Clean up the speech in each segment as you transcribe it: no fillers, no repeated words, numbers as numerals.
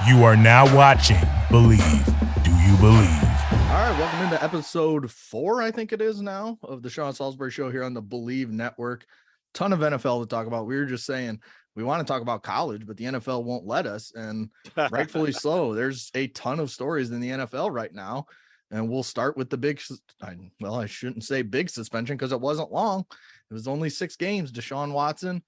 You are now watching Believe. Do you believe? All right, welcome into episode 4, I think it is now, of the Sean Salisbury Show here on the Believe Network. Ton of NFL to talk about. We were just saying we want to talk about college, but the NFL won't let us, and rightfully so. There's a ton of stories in the NFL right now, and we'll start with the big, I shouldn't say big suspension because it wasn't long. It was only 6 games. Deshaun Watson,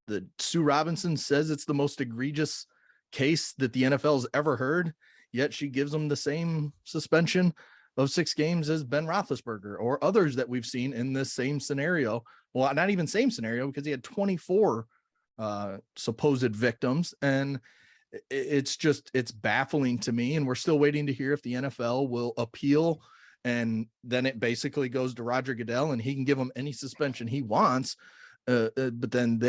the Sue Robinson says it's the most egregious case that the NFL has ever heard, yet she gives him the same suspension of 6 games as Ben Roethlisberger or others that we've seen in this same scenario. Well, not even same scenario, because he had 24 supposed victims. And it's baffling to me. And we're still waiting to hear if the NFL will appeal. And then it basically goes to Roger Goodell and he can give him any suspension he wants. But then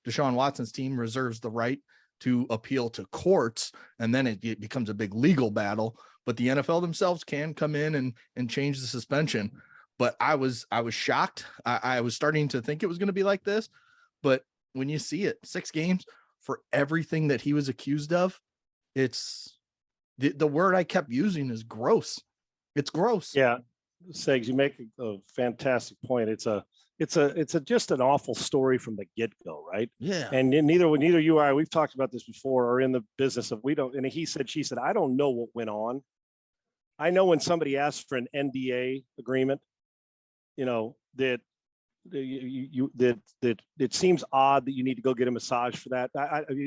Deshaun Watson's team reserves the right to appeal to courts, and then it becomes a big legal battle. But the NFL themselves can come in and change the suspension. But I was shocked. I was starting to think it was going to be like this, but when you see it, 6 games for everything that he was accused of, it's the word I kept using is gross. It's gross. Yeah, Segs, you make a fantastic point. It's just an awful story from the get-go, right? Yeah. And neither you or I, we've talked about this before, are in the business of and he said, she said, I don't know what went on. I know when somebody asks for an NDA agreement, that it seems odd that you need to go get a massage for that.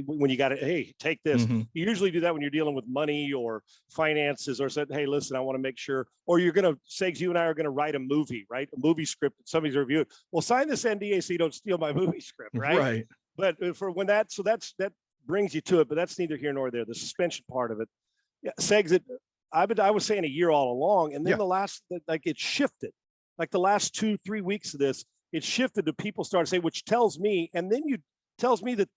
When you got it, hey, take this. Mm-hmm. You usually do that when you're dealing with money or finances, or said, hey, listen, I want to make sure, or you're going to, Segs, you and I are going to write a movie, right? A movie script that somebody's reviewed. Well, sign this NDA so you don't steal my movie script, right? Right. But for when that brings you to it, but that's neither here nor there. The suspension part of it. Yeah, Segs, I was saying a year all along, and then it shifted. Like the last 2-3 weeks of this, it shifted to people started saying, which tells me, and then tells me that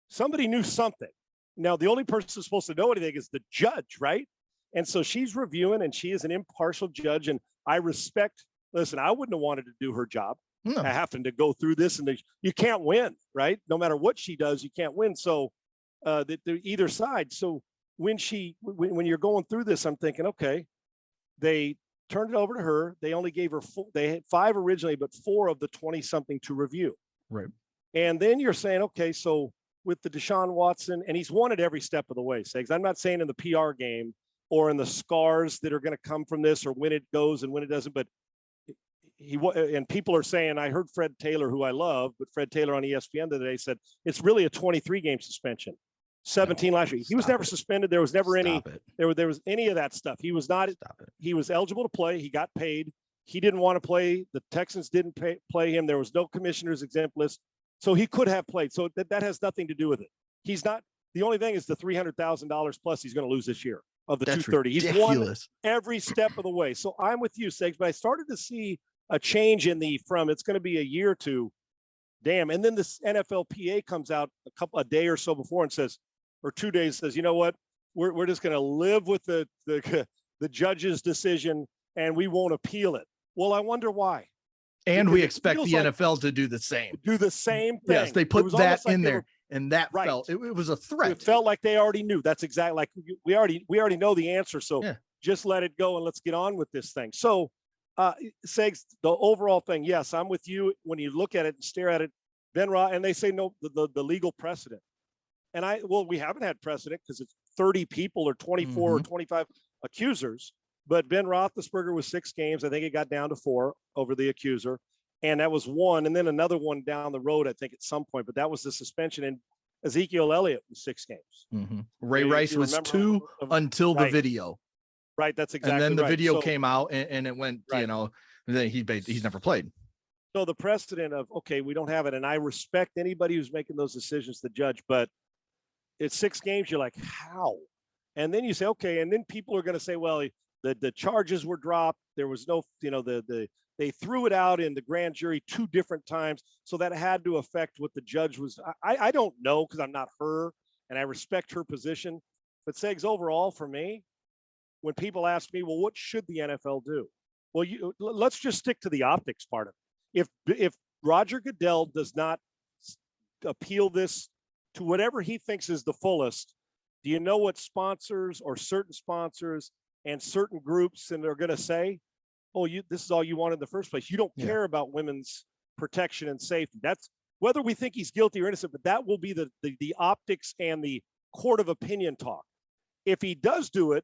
somebody knew something. Now, the only person who's supposed to know anything is the judge, right? And so she's reviewing, and she is an impartial judge, and I respect. Listen, I wouldn't have wanted to do her job. No. Having to go through this, and you can't win, right? No matter what she does, you can't win. So either side. So when you're going through this, I'm thinking, okay, they turned it over to her. They only gave her they had 5 originally, but 4 of the 20-something to review. Right. And then you're saying, okay, so with the Deshaun Watson, and he's won it every step of the way, Segs. I'm not saying in the PR game or in the scars that are going to come from this, or when it goes and when it doesn't, but and people are saying, I heard Fred Taylor, who I love, but Fred Taylor on ESPN today said it's really a 23-game suspension. 17 last year. He was never suspended. There was never there was any of that stuff. He was not. He was eligible to play. He got paid. He didn't want to play. The Texans didn't play him. There was no commissioner's exempt list, so he could have played. So that has nothing to do with it. He's not. The only thing is the $300,000 plus he's going to lose this year of the 230. He's won every step of the way. So I'm with you, Segs. But I started to see a change in it's going to be a year or two. Damn. And then this NFLPA comes out a day or so before and says, or 2 days, says, you know what, we're just going to live with the judge's decision and we won't appeal it. Well, I wonder why. And because we expect the NFL to do the same. Do the same thing. Yes, they put that in there, and that felt it was a threat. It felt like they already knew. That's exactly like we already know the answer. So just let it go and let's get on with this thing. So, Segs, the overall thing, yes, I'm with you. When you look at it and stare at it, and they say no, the legal precedent. And we haven't had precedent because it's 30 people or 24 or 25 accusers. But Ben Roethlisberger was 6 games. I think it got down to 4 over the accuser. And that was 1. And then another one down the road, I think, at some point. But that was the suspension. And Ezekiel Elliott was 6 games. Mm-hmm. Ray Rice was 2 until the video. Right. That's exactly. And then the video came out and it went, then he's never played. So the precedent of, okay, we don't have it. And I respect anybody who's making those decisions, the judge. But it's 6 games. You're like, how? And then you say, okay. And then people are going to say, well, the charges were dropped. There was no, they threw it out in the grand jury 2 different times. So that had to affect what the judge was. I don't know, because I'm not her and I respect her position. But Segs, overall for me, when people ask me, well, what should the NFL do? Well, let's just stick to the optics part of it. If Roger Goodell does not appeal this to whatever he thinks is the fullest. Do you know what sponsors or certain sponsors and certain groups and they're going to say, oh, this is all you want in the first place. You don't care about women's protection and safety. That's whether we think he's guilty or innocent, but that will be the optics and the court of opinion talk. If he does do it,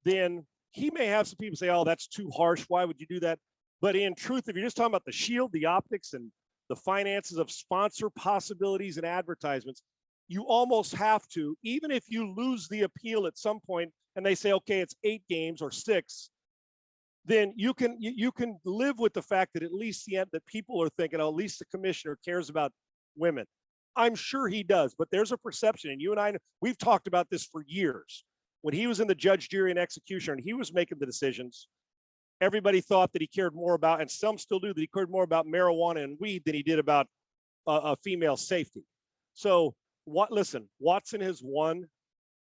then he may have some people say, oh, that's too harsh. Why would you do that? But in truth, if you're just talking about the shield, the optics, and the finances of sponsor possibilities and advertisements, you almost have to, even if you lose the appeal at some point and they say, okay, it's 8 games or 6, then you can live with the fact that at least that people are thinking, oh, at least the commissioner cares about women. I'm sure he does, but there's a perception, and you and I, we've talked about this for years. When he was in the judge, jury, and executioner, and he was making the decisions, everybody thought that he cared more about, and some still do, that he cared more about marijuana and weed than he did about a female safety. So listen, Watson has won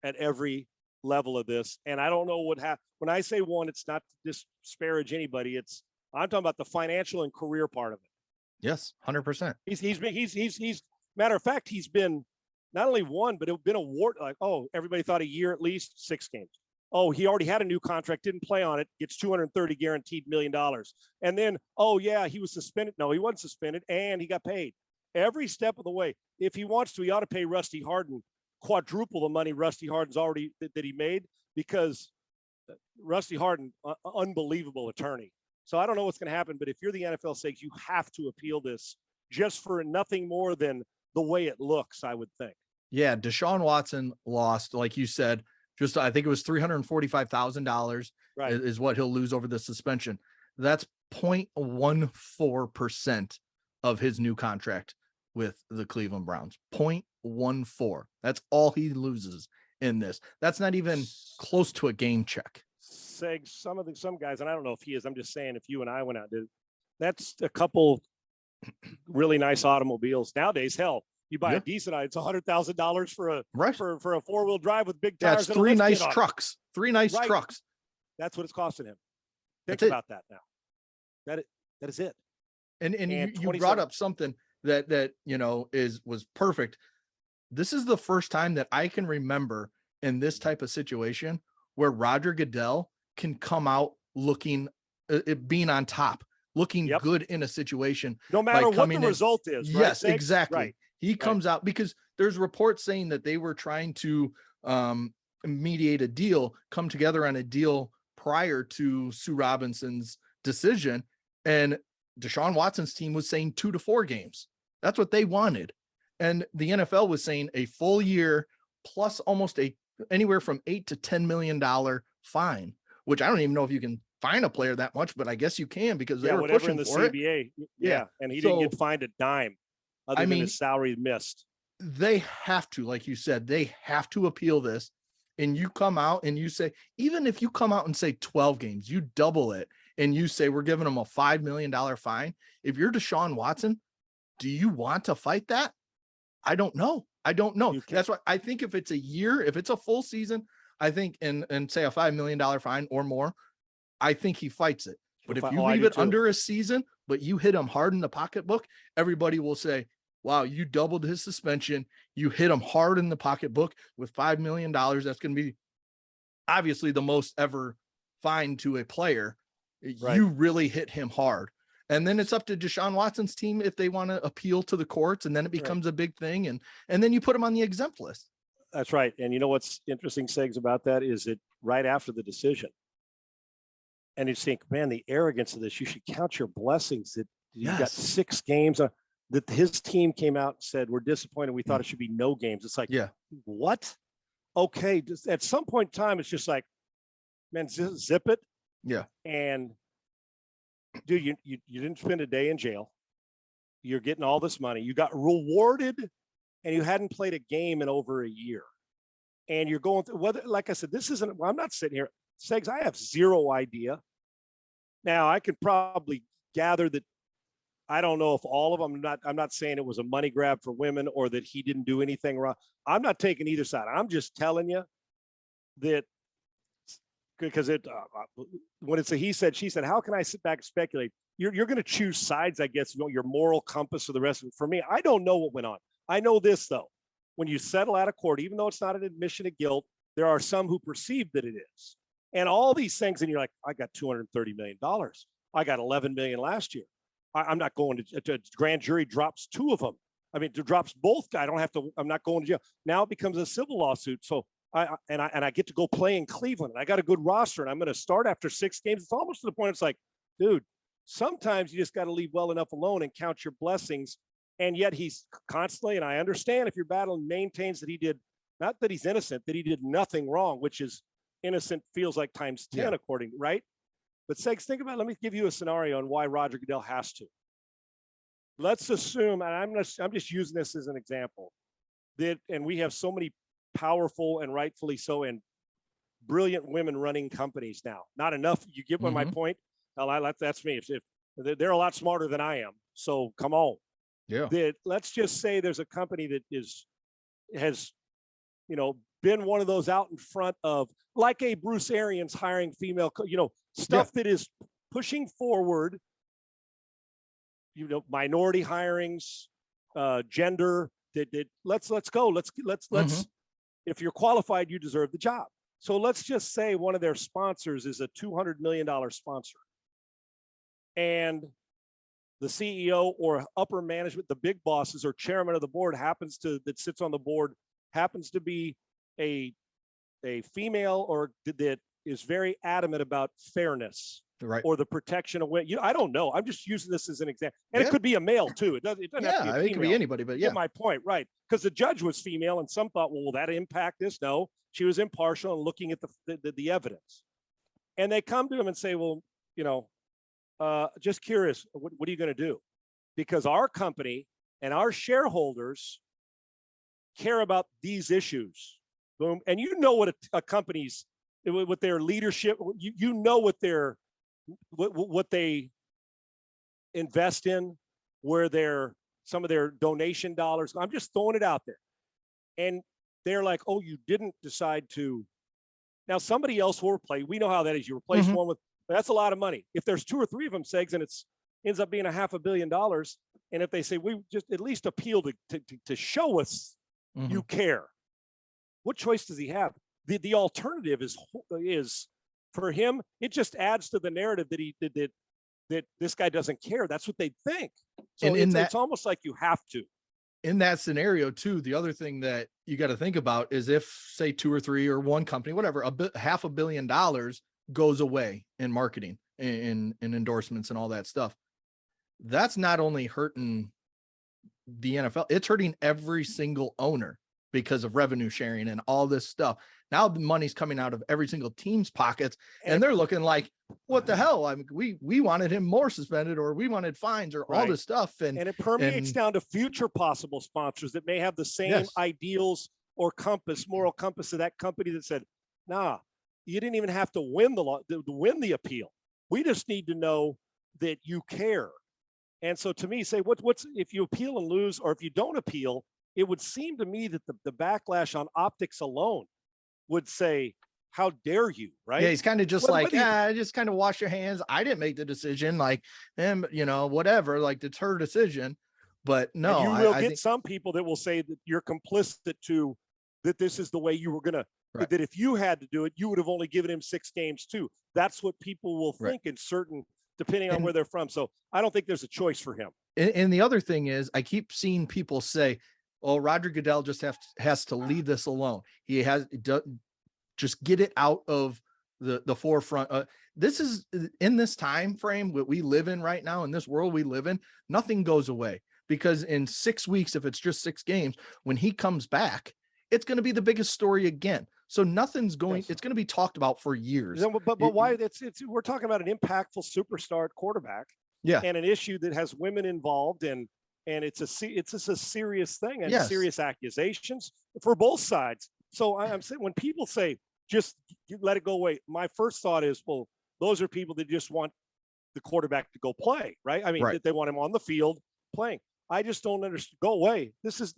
at every level of this, and I don't know what happened. When I say won, it's not to disparage anybody. I'm talking about the financial and career part of it. Yes, 100%. He's matter of fact, he's been not only won, but it's been award like, oh, everybody thought a year at least, 6 games. Oh, he already had a new contract, didn't play on it, gets $230 guaranteed $1 million. And then, oh yeah, he was suspended. No, he wasn't suspended, and he got paid every step of the way. If he wants to, he ought to pay Rusty Hardin quadruple the money Rusty Hardin's already that he made, because Rusty Hardin, unbelievable attorney. So I don't know what's going to happen, but if you're the NFL sakes, you have to appeal this just for nothing more than the way it looks, I would think. Yeah, Deshaun Watson lost, like you said, just I think it was $345,000 is what he'll lose over the suspension. That's 0.14% of his new contract with the Cleveland Browns. 0.14. That's all he loses in this. That's not even close to a game check. Segs, some guys, and I don't know if he is, I'm just saying, if you and I went out, that's a couple really nice automobiles nowadays. Hell, you buy a decent, it's $100,000 for a 4-wheel drive with big tires. That's 3 nice trucks. 3 nice trucks. That's what it's costing him. Think about that now. That is it. And you brought up something that was perfect. This is the first time that I can remember in this type of situation where Roger Goodell can come out looking, being on top, looking good in a situation. No matter what the result is. Right? Yes, exactly. Right. He comes out because there's reports saying that they were trying to mediate a deal, come together on a deal prior to Sue Robinson's decision. And Deshaun Watson's team was saying 2 to 4 games. That's what they wanted. And the NFL was saying a full year plus almost anywhere from $8 to $10 million fine, which I don't even know if you can fine a player that much, but I guess you can because they were pushing in the for CBA. Yeah. And he didn't get fined a dime other than his salary missed. They have to, like you said, they have to appeal this. And you come out and you say, even if you come out and say 12 games, you double it and you say, we're giving them a $5 million fine. If you're Deshaun Watson, do you want to fight that? I don't know. That's why I think if it's a year, if it's a full season, I think, and say a $5 million fine or more, I think he fights it. But if you leave it under a season, but you hit him hard in the pocketbook, everybody will say, wow, you doubled his suspension. You hit him hard in the pocketbook with $5 million. That's going to be obviously the most ever fine to a player. Right. You really hit him hard. And then it's up to Deshaun Watson's team if they want to appeal to the courts, and then it becomes a big thing. And then you put him on the exempt list. That's right. And you know what's interesting, Segs, about that is that right after the decision, and you think, man, the arrogance of this, you should count your blessings that you got 6 games. That his team came out and said, we're disappointed. We thought it should be no games. It's like, what? Okay. At some point in time, it's just like, man, zip it. Yeah. And dude, you didn't spend a day in jail. You're getting all this money. You got rewarded and you hadn't played a game in over a year. And you're going through whether, like I said, this isn't, I'm not sitting here. Segs, I have zero idea. Now I could probably gather that. I don't know if all of them, I'm not saying it was a money grab for women or that he didn't do anything wrong. I'm not taking either side. I'm just telling you that because when it's a he said, she said, how can I sit back and speculate? You're going to choose sides, I guess, your moral compass or the rest of it. For me, I don't know what went on. I know this, though. when you settle out of court, even though it's not an admission of guilt, there are some who perceive that it is. And all these things, and you're like, I got $230 million. I got 11 million last year. I'm not going to grand jury drops 2 of them. I mean, it drops both. I'm not going to jail. Now it becomes a civil lawsuit. So I get to go play in Cleveland. I got a good roster, and I'm going to start after 6 games. It's almost to the point. It's like, dude, sometimes you just got to leave well enough alone and count your blessings. And yet he's constantly, and I understand if you're battling, maintains that he did, not that he's innocent, that he did nothing wrong, which is innocent feels like times 10, according, right? But Segs, think about it. Let me give you a scenario on why Roger Goodell has to. Let's assume, and I'm just using this as an example, that, and we have so many powerful and rightfully so and brilliant women running companies now. Not enough. You get my point? That's me. If they're a lot smarter than I am. So come on. Yeah. That, let's just say there's a company that has, been one of those out in front of, like a Bruce Arians hiring female, stuff that is pushing forward, minority hirings, gender, let's go. Let's, if you're qualified, you deserve the job. So let's just say one of their sponsors is a $200 million sponsor. And the CEO or upper management, the big bosses or chairman of the board that sits on the board happens to be a female or that is very adamant about fairness, right, or the protection of women. I don't know. I'm just using this as an example, and it could be a male too. It doesn't have to be a female. It could be anybody, but You get my point, right? Because the judge was female, and some thought, well, will that impact this? No, she was impartial and looking at the evidence. And they come to him and say, well, just curious, what are you going to do? Because our company and our shareholders care about these issues. Boom. And what a company's, with their leadership, what they invest in, where some of their donation dollars. I'm just throwing it out there. And they're like, oh, you didn't decide to. Now somebody else will replace. We know how that is. You replace one with, that's a lot of money. If there's 2 or 3 of them, Segs, and ends up being $500 million. And if they say, we just at least appeal to show us you care, what choice does he have? The alternative is for him. It just adds to the narrative that this guy doesn't care. That's what they think. So and it's almost like you have to. In that scenario too, the other thing that you got to think about is if, say, 2 or 3 or one company, whatever, $500 million goes away in marketing and endorsements and all that stuff. That's not only hurting the NFL, it's hurting every single owner because of revenue sharing and all this stuff. Now the money's coming out of every single team's pockets, and they're looking like, what the hell? I mean, we wanted him more suspended, or we wanted fines, or all this stuff. And it permeates down to future possible sponsors that may have the same ideals or moral compass of that company that said, nah, you didn't even have to win to win the appeal. We just need to know that you care. And so to me, say what's if you appeal and lose, or if you don't appeal, it would seem to me that the backlash on optics alone would say, how dare you, right? Yeah, he's kind of just just kind of wash your hands. I didn't make the decision, whatever, like it's her decision. But no, and you will get some people that will say that you're complicit to that. This is the way you were going to, that if you had to do it, you would have only given him 6 games too. That's what people will think in certain, depending on where they're from. So I don't think there's a choice for him. And the other thing is, I keep seeing people say, oh, Roger Goodell just has to leave this alone. He just get it out of the forefront. This is in this time frame that we live in right now, in this world we live in, nothing goes away, because in 6 weeks, if it's just 6 games, when he comes back, it's going to be the biggest story again. So nothing's going, it's going to be talked about for years. But why we're talking about an impactful superstar quarterback, and an issue that has women involved, and it's just a serious thing, and serious accusations for both sides. So I'm saying, when people say, just let it go away, my first thought is, well, those are people that just want the quarterback to go play, right? I mean, they want him on the field playing. I just don't understand. Go away. This is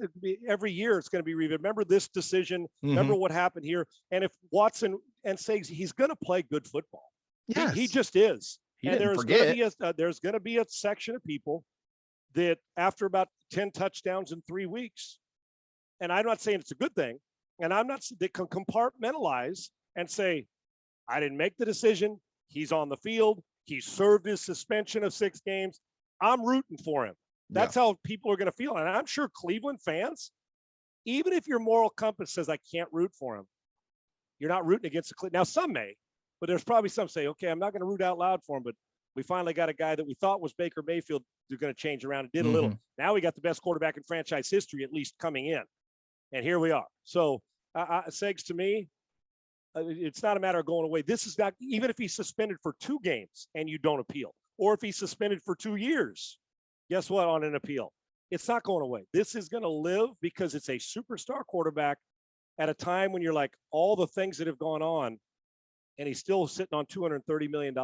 every year it's going to be reviewed. Remember this decision. Remember what happened here. And if Watson and Sags, he's going to play good football. Yes. He just is. And there's going to be a section of people that after about 10 touchdowns in 3 weeks, and I'm not saying it's a good thing, and I'm not, they can compartmentalize and say, I didn't make the decision. He's on the field. He served his suspension of 6 games. I'm rooting for him. That's how people are going to feel. And I'm sure Cleveland fans, even if your moral compass says I can't root for him, you're not rooting against the Now, some may, but there's probably some say, okay, I'm not going to root out loud for him, but we finally got a guy that we thought was Baker Mayfield who's going to change around and did a little. Now we got the best quarterback in franchise history, at least coming in. And here we are. So, Segs, to me, it's not a matter of going away. This is not, even if he's suspended for 2 games and you don't appeal, or if he's suspended for 2 years, guess what, on an appeal? It's not going away. This is going to live because it's a superstar quarterback at a time when you're like, all the things that have gone on, and he's still sitting on $230 million.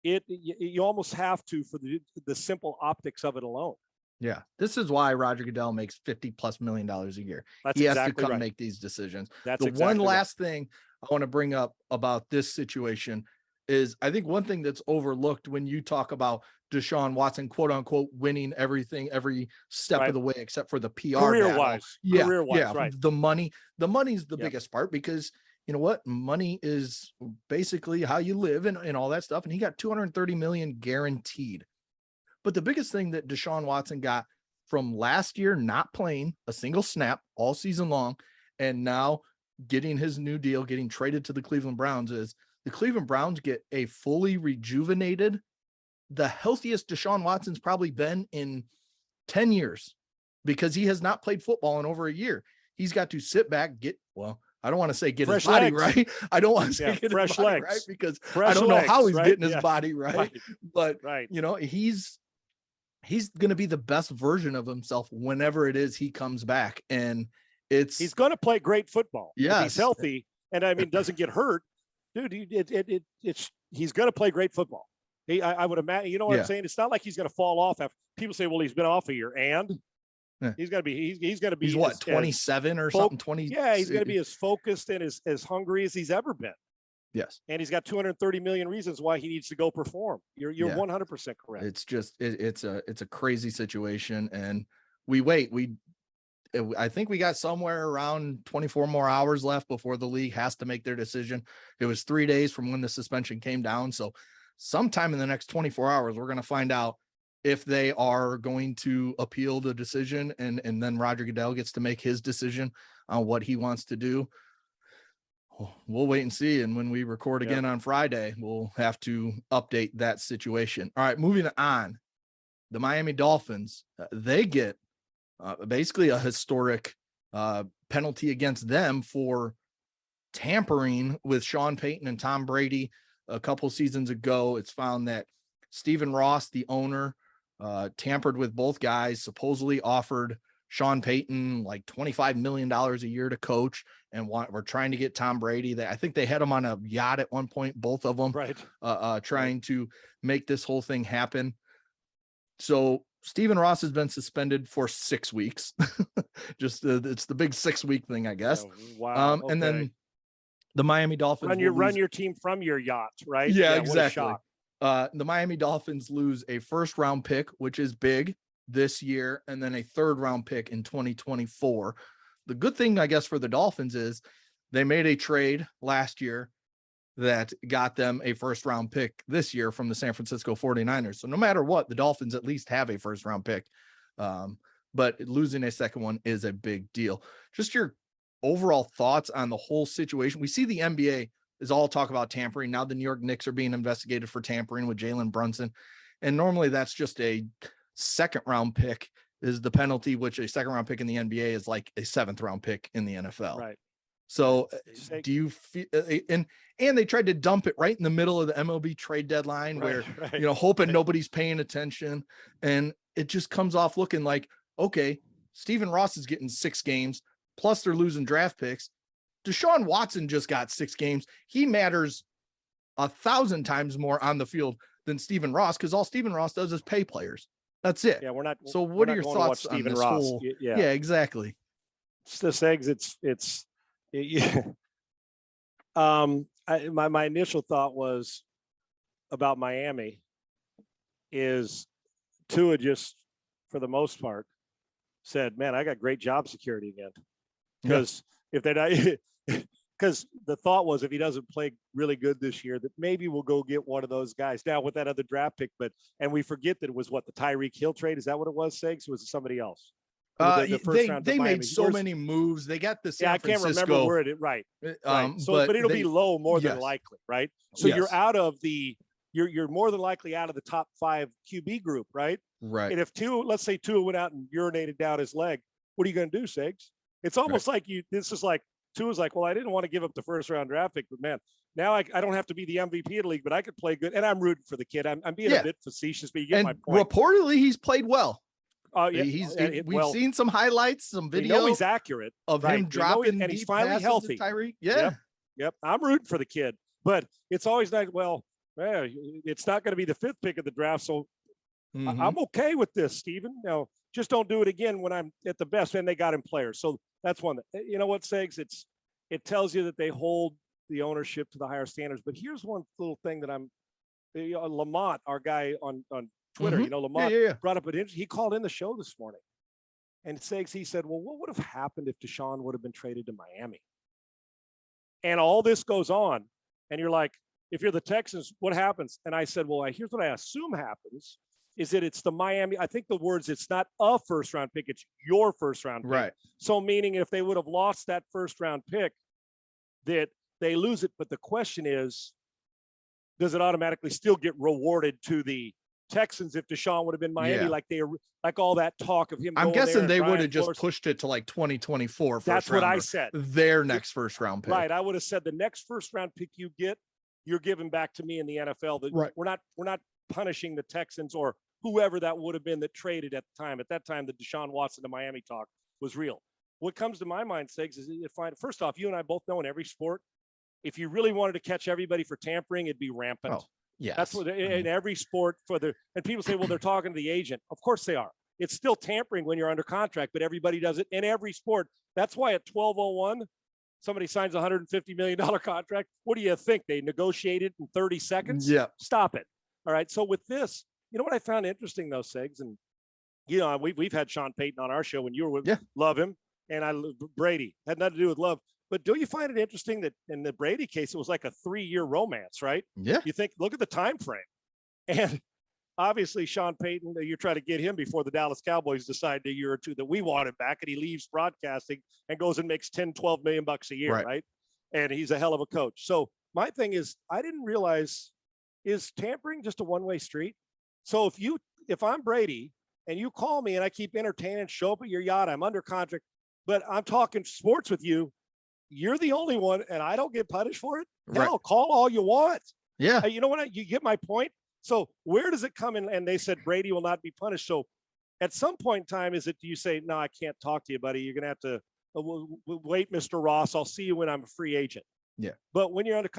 You almost have to, for the simple optics of it alone. Yeah, this is why Roger Goodell makes $50+ million a year. That's he has exactly to come right. make these decisions. That's the exactly one last thing I want to bring up about this situation is, I think one thing that's overlooked when you talk about Deshaun Watson, quote unquote, winning everything every step of the way, except for the PR career-wise. Yeah, right. The money's the biggest part, because you know what? Money is basically how you live and all that stuff. And he got $230 million guaranteed. But the biggest thing that Deshaun Watson got from last year, not playing a single snap all season long, and now getting his new deal, getting traded to the Cleveland Browns, is the Cleveland Browns get a fully rejuvenated, the healthiest Deshaun Watson's probably been in 10 years, because he has not played football in over a year. He's got to sit back, I don't want to say get fresh his body legs. right. I don't want to say get fresh his body legs. right, because fresh I don't know how he's right? getting his body right. But you know, he's going to be the best version of himself whenever it is he comes back. And he's going to play great football. Yes. If he's healthy and doesn't get hurt, dude, he's going to play great football. I would imagine, you know what I'm saying? It's not like he's going to fall off after people say, well, he's been off a year, and he's going to be, he's going to be, he's what, 27 or something? 20. Yeah. He's going to be as focused and as hungry as he's ever been. Yes. And he's got 230 million reasons why he needs to go perform. You're 100% correct. It's just, it's a crazy situation. And I think we got somewhere around 24 more hours left before the league has to make their decision. It was 3 days from when the suspension came down. So sometime in the next 24 hours, we're going to find out if they are going to appeal the decision, and then Roger Goodell gets to make his decision on what he wants to do. We'll wait and see. And when we record again on Friday, we'll have to update that situation. All right, moving on. The Miami Dolphins, they get basically a historic penalty against them for tampering with Sean Payton and Tom Brady a couple seasons ago. It's found that Stephen Ross, the owner, tampered with both guys, supposedly offered Sean Payton like $25 million a year to coach, and we're trying to get Tom Brady. I think they had him on a yacht at one point, both of them, trying to make this whole thing happen. So Stephen Ross has been suspended for 6 weeks. Just it's the big 6-week thing, I guess. Wow. And then the Miami Dolphins run your team from your yacht, right? Yeah, exactly. The Miami Dolphins lose a 1st-round pick, which is big this year, and then a 3rd-round pick in 2024. The good thing, I guess, for the Dolphins is they made a trade last year that got them a 1st-round pick this year from the San Francisco 49ers. So no matter what, the Dolphins at least have a 1st-round pick. But losing a 2nd one is a big deal. Just your overall thoughts on the whole situation. We see the NBA is all talk about tampering. Now the New York Knicks are being investigated for tampering with Jalen Brunson. And normally that's just a 2nd-round pick is the penalty, which a 2nd-round pick in the NBA is like a 7th-round pick in the NFL. Right. So do you feel, and they tried to dump it right in the middle of the MLB trade deadline where, you know, hoping nobody's paying attention. And it just comes off looking like, okay, Stephen Ross is getting 6 games, plus they're losing draft picks. Deshaun Watson just got 6 games. He matters 1,000 times more on the field than Stephen Ross, because all Stephen Ross does is pay players. That's it. Yeah, we're not. So what are your thoughts on Stephen this Ross? whole? Yeah, exactly. It's this eggs. My initial thought was about Miami is Tua just, for the most part, said, man, I got great job security again. because if they not, because the thought was if he doesn't play really good this year, that maybe we'll go get one of those guys now with that other draft pick. And we forget that it was what, the Tyreek Hill trade? Is that what it was, Segs? Was it somebody else? The first round they made so many moves. They got the San Francisco. I can't remember where it right. So, but it'll be low more than likely, right? So you're out of you're more than likely out of the top 5 QB group, right? Right. And if let's say Tua went out and urinated down his leg, what are you going to do, Segs? It's almost like this is like Tua's like, well, I didn't want to give up the first round draft pick, but man, now I don't have to be the MVP of the league, but I could play good. And I'm rooting for the kid. I'm being a bit facetious, but you get my point. Reportedly, he's played well. We've seen some highlights, some video. We know he's accurate of him dropping, and he's finally healthy. Tyreek, Yep. I'm rooting for the kid, but it's always like, well, it's not going to be the 5th pick of the draft, so I'm okay with this, Steven. Just don't do it again when I'm at the best. And they got him players, so that's one. You know what, Segs? It tells you that they hold the ownership to the higher standards. But here's one little thing that Lamont, our guy on Twitter, Lamont brought up he called in the show this morning, and he said, well, what would have happened if Deshaun would have been traded to Miami? And all this goes on, and you're like, if you're the Texans, what happens? And I said, well, here's what I assume happens is that it's the Miami. I think the words, it's not a first round pick, it's your first round pick. Right. So meaning if they would have lost that first round pick, that they lose it. But the question is, does it automatically still get rewarded to the Texans if Deshaun would have been Miami, like all that talk of him? I'm guessing they would have just pushed it to like 2024. That's what I said. Their next first round pick. Right. I would have said the next first round pick you get, you're giving back to me in the NFL. That we're not punishing the Texans or whoever that would have been that traded at the time. At that time, the Deshaun Watson to Miami talk was real. What comes to my mind, Segs, is first off, you and I both know in every sport, if you really wanted to catch everybody for tampering, it'd be rampant. Oh, yes. That's what in every sport and people say, well, they're talking to the agent. Of course they are. It's still tampering when you're under contract, but everybody does it in every sport. That's why at 12:01, somebody signs a $150 million contract. What do you think? They negotiated in 30 seconds? Yeah. Stop it. All right. So with this, you know what I found interesting though, Segs, and we've had Sean Payton on our show when you were with love him, and Brady had nothing to do with love. But don't you find it interesting that in the Brady case, it was like a 3-year romance, right? Yeah. You think, look at the time frame. And obviously Sean Payton, you're trying to get him before the Dallas Cowboys decide a year or two that we want him back, and he leaves broadcasting and goes and makes 10, 12 million bucks a year, right? And he's a hell of a coach. So my thing is, I didn't realize, is tampering just a one-way street? So if I'm Brady and you call me and I keep entertaining, show up at your yacht, I'm under contract, but I'm talking sports with you, you're the only one, and I don't get punished for it. Hell, call all you want. Yeah. You know what? You get my point. So where does it come in? And they said Brady will not be punished. So at some point in time, do you say, no, I can't talk to you, buddy. You're going to have to wait, Mr. Ross. I'll see you when I'm a free agent. Yeah. But when you're under,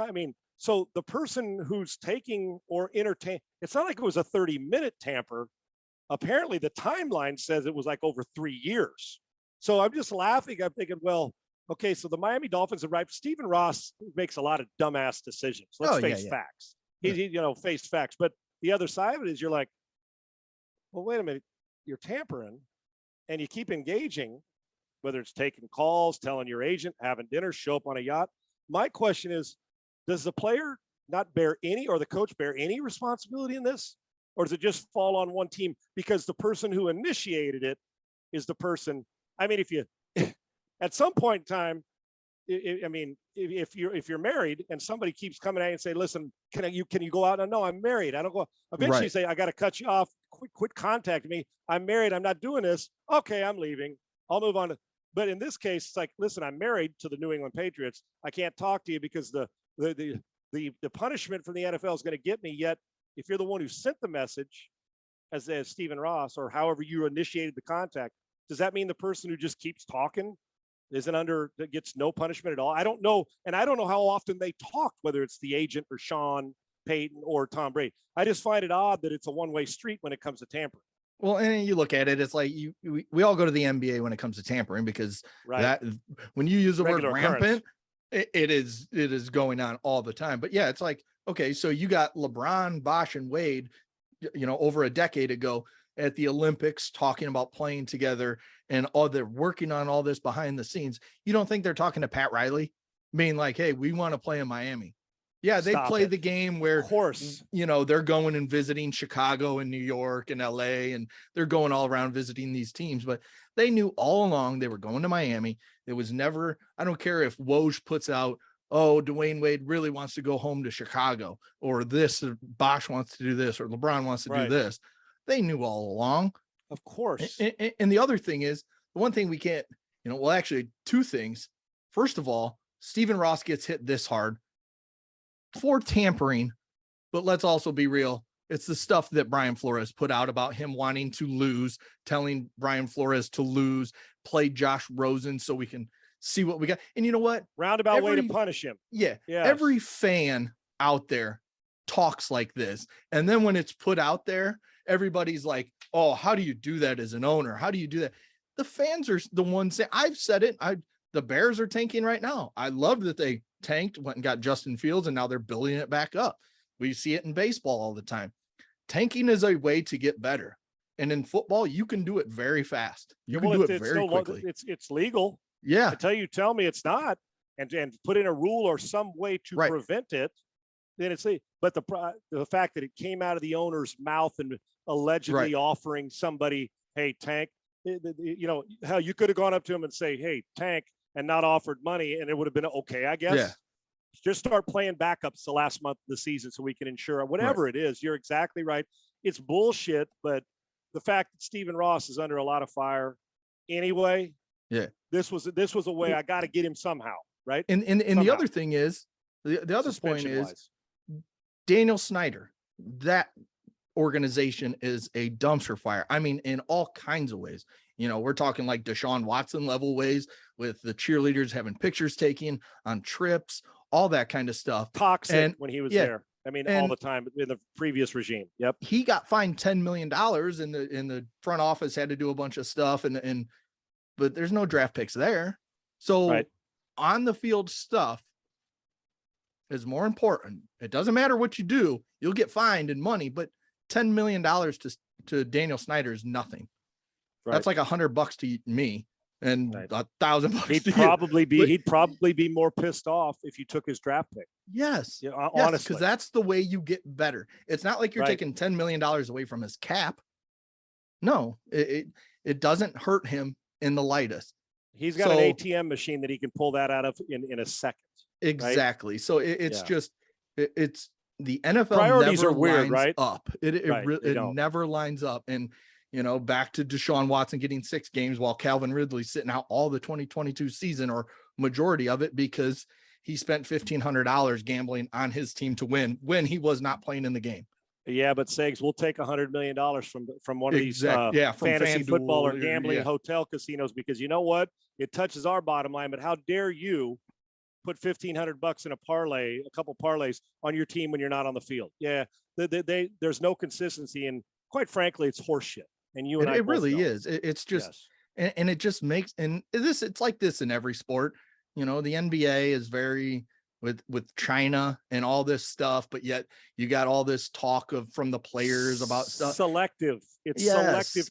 so the person who's taking or entertain, it's not like it was a 30-minute tamper. Apparently the timeline says it was like over 3 years. So I'm just laughing. I'm thinking, well, okay, so the Miami Dolphins are right. Stephen Ross makes a lot of dumbass decisions. Let's face facts. He face facts. But the other side of it is you're like, well, wait a minute. You're tampering and you keep engaging, whether it's taking calls, telling your agent, having dinner, show up on a yacht. My question is, does the player not bear any, or the coach bear any responsibility in this? Or does it just fall on one team because the person who initiated it is the person? If you, at some point in time, if you're married and somebody keeps coming at you and say, listen, can you go out? No, I'm married. I don't go. Eventually you say, I got to cut you off. Quit contacting me. I'm married. I'm not doing this. Okay, I'm leaving. I'll move on. But in this case, it's like, listen, I'm married to the New England Patriots. I can't talk to you because the punishment from the NFL is going to get me. Yet, if you're the one who sent the message, as Stephen Ross, or however you initiated the contact, does that mean the person who just keeps talking that gets no punishment at all? I don't know. And I don't know how often they talk, whether it's the agent or Sean Payton or Tom Brady. I just find it odd that it's a one-way street when it comes to tampering. Well, and you look at it, it's like we all go to the NBA when it comes to tampering, because that when you use the word rampant, it is going on all the time. But yeah, it's like, okay, so you got LeBron, Bosh, and Wade, over a decade ago, at the Olympics talking about playing together and all they're working on all this behind the scenes. You don't think they're talking to Pat Riley being like, hey, we want to play in Miami. Yeah, they play the game where, of course, they're going and visiting Chicago and New York and LA, and they're going all around visiting these teams, but they knew all along they were going to Miami. It was never, I don't care if Woj puts out, oh, Dwayne Wade really wants to go home to Chicago, or this, or Bosch wants to do this, or LeBron wants to do this. They knew all along. Of course. And the other thing is, the one thing we can't, well, actually two things. First of all, Stephen Ross gets hit this hard for tampering, but let's also be real. It's the stuff that Brian Flores put out about him wanting to lose, telling Brian Flores to lose, play Josh Rosen so we can see what we got. And you know what? Roundabout way to punish him. Yeah. Every fan out there talks like this. And then when it's put out there, everybody's like, oh, how do you do that as an owner? How do you do that? The fans are the ones saying, I've said it. The Bears are tanking right now. I love that they tanked, went and got Justin Fields, and now they're building it back up. We see it in baseball all the time. Tanking is a way to get better. And in football, you can do it very fast. You can do it very quickly. It's legal. Yeah. Until you tell me it's not, and put in a rule or some way to prevent it, then it's but the fact that it came out of the owner's mouth and allegedly offering somebody, hey, tank, hell, you could have gone up to him and say, hey, tank, and not offered money, and it would have been okay, I guess. Yeah. Just start playing backups the last month of the season so we can ensure whatever it is. You're exactly right. It's bullshit, but the fact that Stephen Ross is under a lot of fire anyway. Yeah. This was a way I got to get him somehow, right? And the other thing is, the other point is Daniel Snyder. That organization is a dumpster fire. I mean, in all kinds of ways. We're talking like Deshaun Watson level ways, with the cheerleaders having pictures taken on trips, all that kind of stuff. Toxic when he was there. I mean, all the time in the previous regime. Yep. He got fined $10 million, in the front office had to do a bunch of stuff, but there's no draft picks there. So on the field stuff is more important. It doesn't matter what you do, you'll get fined in money, but $10 million to Daniel Snyder is nothing. That's like $100 to me, and $1,000. He'd probably be more pissed off if you took his draft pick. Yes. Honestly, because that's the way you get better. It's not like you're taking $10 million away from his cap. No, it doesn't hurt him in the lightest. He's got an ATM machine that he can pull that out of in a second. Exactly. So it's just it's the NFL priorities never are weird, lines right? up. It never lines up. And back to Deshaun Watson getting 6 games while Calvin Ridley sitting out all the 2022 season, or majority of it, because he spent $1,500 gambling on his team to win when he was not playing in the game. Yeah, but Segs, we'll take $100 million from one of these fantasy football or gambling hotel casinos, because you know what? It touches our bottom line. But how dare you put $1,500 in a parlay, a couple parlays on your team when you're not on the field? Yeah, there's no consistency, and quite frankly, it's horseshit. And you and I, it really is. It's just, and it just makes, and it's like this in every sport. The NBA is very with China and all this stuff, but yet you got all this talk from the players about stuff. Selective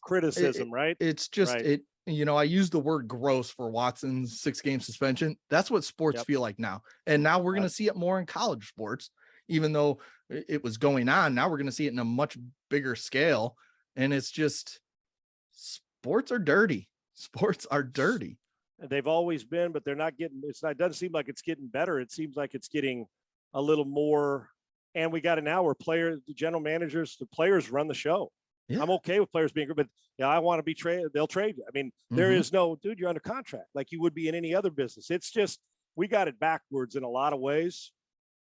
criticism, right? It's just I use the word gross for Watson's 6-game suspension. That's what sports feel like now. And now we're going to see it more in college sports, even though it was going on. Now we're going to see it in a much bigger scale. And it's just, sports are dirty. Sports are dirty. They've always been, but they're not getting, it doesn't seem like it's getting better. It seems like it's getting a little more. And we got it now where the general managers, the players run the show. Yeah. I'm okay with players being good, but I want to be traded. They'll trade you. I mean, there is no, dude, you're under contract like you would be in any other business. It's just, we got it backwards in a lot of ways.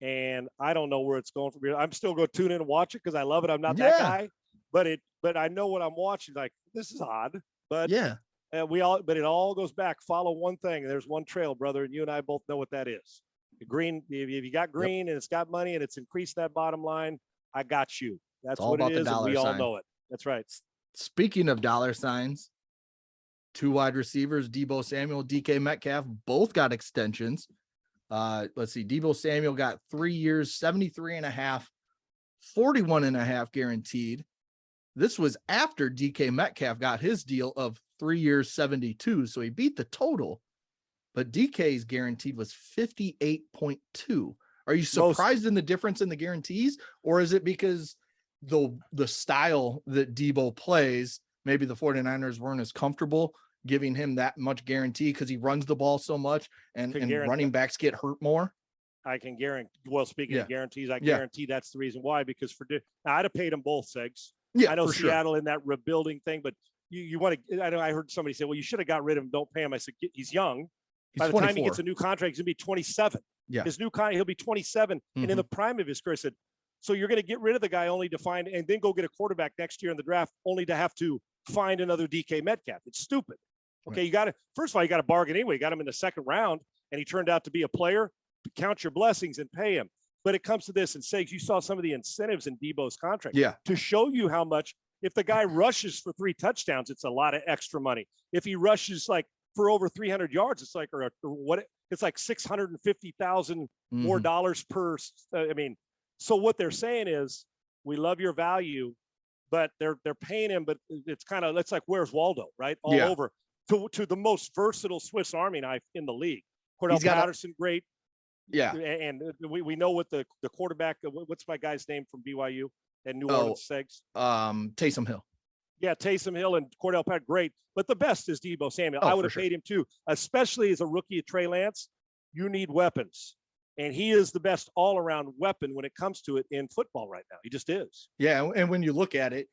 And I don't know where it's going from here. I'm still going to tune in and watch it because I love it. I'm not that guy, but I know what I'm watching. Like, this is odd, but but it all goes back. Follow one thing. There's one trail, brother. And you and I both know what that is. The green, if you got green and it's got money and it's increased that bottom line, I got you. That's what it is. And we all know it. That's right. Speaking of dollar signs, 2 wide receivers, Deebo Samuel, DK Metcalf, both got extensions. Let's see. Deebo Samuel got 3 years, 73.5, 41.5 guaranteed. This was after DK Metcalf got his deal of 3 years, 72. So he beat the total, but DK's guaranteed was 58.2. Are you surprised in the difference in the guarantees, or is it because the style that Deebo plays, maybe the 49ers weren't as comfortable giving him that much guarantee because he runs the ball so much and running backs get hurt more? I can guarantee. Well, speaking of guarantees, I guarantee that's the reason why. Because I'd have paid them both, Segs. Yeah, I know for Seattle sure. in that rebuilding thing, but you want to. I know I heard somebody say, "Well, you should have got rid of him. Don't pay him." I said, "He's young. By the 24. time he gets a new contract, he's gonna be 27. Yeah, his new contract, he'll be 27, and in the prime of his career." I said, "So you're going to get rid of the guy only to find, and then go get a quarterback next year in the draft, only to have to find another DK Metcalf? It's stupid." Okay, you got to, first of all, you got to bargain anyway. You got him in the second round, and he turned out to be a player. Count your blessings and pay him. But it comes to this, and Sags, you saw some of the incentives in Deebo's contract. Yeah. To show you how much, if the guy rushes for 3 touchdowns, it's a lot of extra money. If he rushes like for over 300 yards, it's like, or what? It's like $650,000 more dollars per. I mean, so what they're saying is, we love your value, but they're paying him. But it's kind of, it's like, where's Waldo, right? All over. To the most versatile Swiss Army knife in the league. Cordell Patterson, great. Yeah. And we know what the quarterback, what's my guy's name from BYU and New Orleans, Segs? Taysom Hill. Yeah, Taysom Hill and Cordell Patterson, great. But the best is Deebo Samuel. I would have paid him too, especially as a rookie at Trey Lance. You need weapons. And he is the best all-around weapon when it comes to it in football right now. He just is. Yeah, and when you look at it,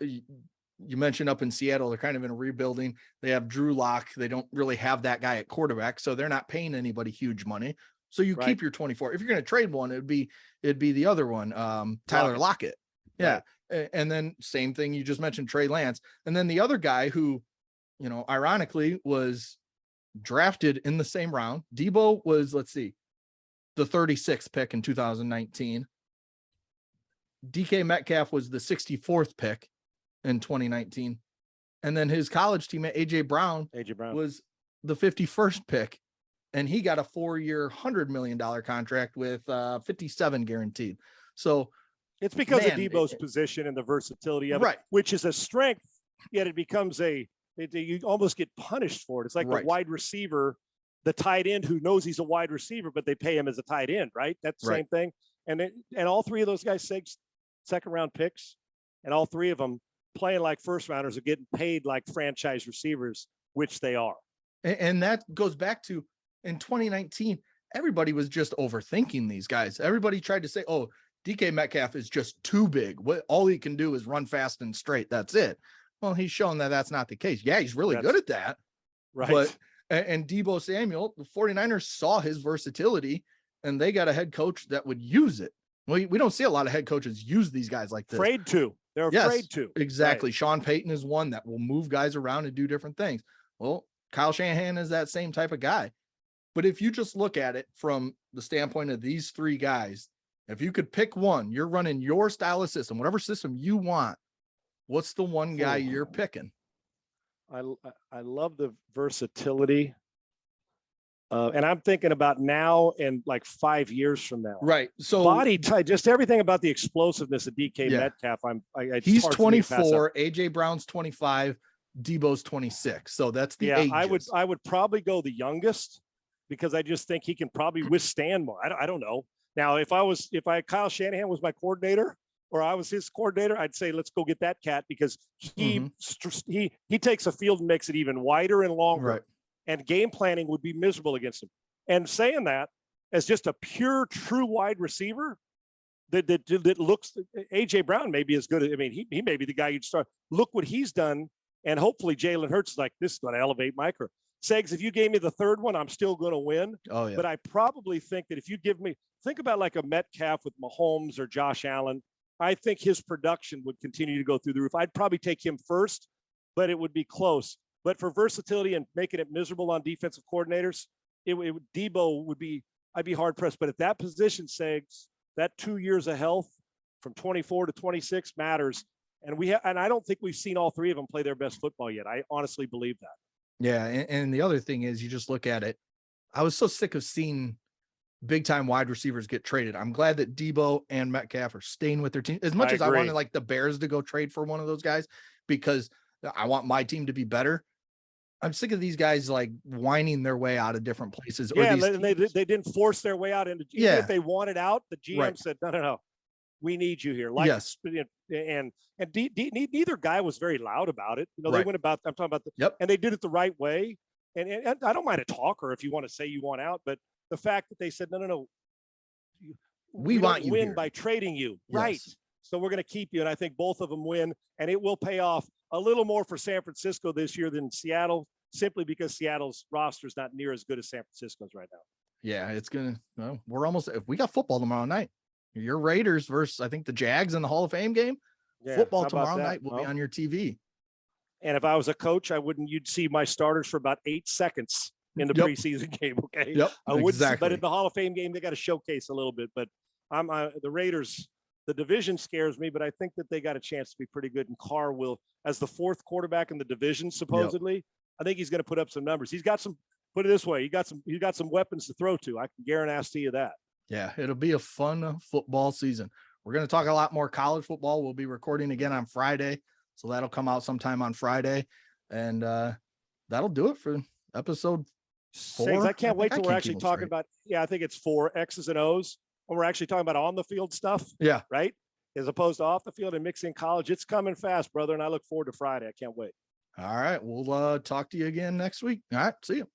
you mentioned up in Seattle, they're kind of in a rebuilding. They have Drew Lock. They don't really have that guy at quarterback, so they're not paying anybody huge money. So you keep your 24. If you're going to trade one, it'd be the other one, Tyler Lockett. Yeah. Right. And then same thing you just mentioned, Trey Lance. And then the other guy who, ironically was drafted in the same round. Deebo was, the 36th pick in 2019. DK Metcalf was the 64th pick in 2019. And then his college teammate, AJ Brown was the 51st pick. And he got a 4-year, $100 million contract with 57 guaranteed. So it's because of Deebo's position and the versatility of it, which is a strength, yet it becomes you almost get punished for it. It's like the wide receiver, the tight end who knows he's a wide receiver, but they pay him as a tight end, right? That's the same thing. And all three of those guys, second round picks, and all three of them playing like first rounders are getting paid like franchise receivers, which they are. And that goes back to, in 2019, everybody was just overthinking these guys. Everybody tried to say, oh, DK Metcalf is just too big. All he can do is run fast and straight. That's it. Well, he's shown that that's not the case. Yeah, he's really good at that. Right. But, and Deebo Samuel, the 49ers saw his versatility, and they got a head coach that would use it. We don't see a lot of head coaches use these guys like this. Afraid to. They're afraid to. Exactly. Right. Sean Payton is one that will move guys around and do different things. Well, Kyle Shanahan is that same type of guy. But if you just look at it from the standpoint of these three guys, if you could pick one, you're running your style of system, whatever system you want, what's the one guy you're picking? I love the versatility. And I'm thinking about now and like 5 years from now. Right. So body type, just everything about the explosiveness of DK Metcalf. He's 24, AJ Brown's 25, Deebo's 26. So that's the ages. I would probably go the youngest, because I just think he can probably withstand more. I don't know. Now, if Kyle Shanahan was my coordinator or I was his coordinator, I'd say, let's go get that cat, because he takes a field and makes it even wider and longer. Right. And game planning would be miserable against him. And saying that, as just a pure, true wide receiver, that looks, AJ Brown may be as good. I mean, he may be the guy you'd start. Look what he's done, and hopefully Jalen Hurts is like, this is going to elevate my career. Segs, if you gave me the third one, I'm still going to win. Oh yeah. But I probably think that if you think about like a Metcalf with Mahomes or Josh Allen, I think his production would continue to go through the roof. I'd probably take him first, but it would be close. But for versatility and making it miserable on defensive coordinators, Deebo would be, I'd be hard pressed. But at that position, Segs, that 2 years of health from 24 to 26 matters. And and I don't think we've seen all three of them play their best football yet. I honestly believe that. Yeah. And the other thing is, you just look at it. I was so sick of seeing big time wide receivers get traded. I'm glad that Deebo and Metcalf are staying with their team as much as I wanted like the Bears to go trade for one of those guys because I want my team to be better. I'm sick of these guys like whining their way out of different places. Yeah, and they didn't force their way out. And even if they wanted out, the GM said, no. We need you here. Like, yes. And neither guy was very loud about it. You know, they went about, I'm talking about and they did it the right way. And I don't mind a talker if you want to say you want out, but the fact that they said, no, we want you win here by trading you. Yes. Right. So we're going to keep you. And I think both of them win, and it will pay off a little more for San Francisco this year than Seattle, simply because Seattle's roster is not near as good as San Francisco's right now. Yeah, it's going to, we're almost, if we got football tomorrow night, your Raiders versus, I think, the Jags in the Hall of Fame game. Yeah, football tomorrow night will be on your TV. And if I was a coach, you'd see my starters for about 8 seconds in the preseason game. Okay. Yep. I wouldn't, exactly. But in the Hall of Fame game, they got to showcase a little bit. But the Raiders, the division scares me, but I think that they got a chance to be pretty good. And Carr will, as the 4th quarterback in the division, supposedly, I think he's going to put up some numbers. He's got some. Put it this way, he got some weapons to throw to. I can guarantee you that. Yeah, it'll be a fun football season. We're going to talk a lot more college football. We'll be recording again on Friday, so that'll come out sometime on Friday, and that'll do it for episode 4. I can't wait till we're actually talking about. Yeah, I think it's 4 X's and O's when we're actually talking about on the field stuff. Yeah, right. As opposed to off the field and mixing college. It's coming fast, brother, and I look forward to Friday. I can't wait. All right, we'll talk to you again next week. All right, see you.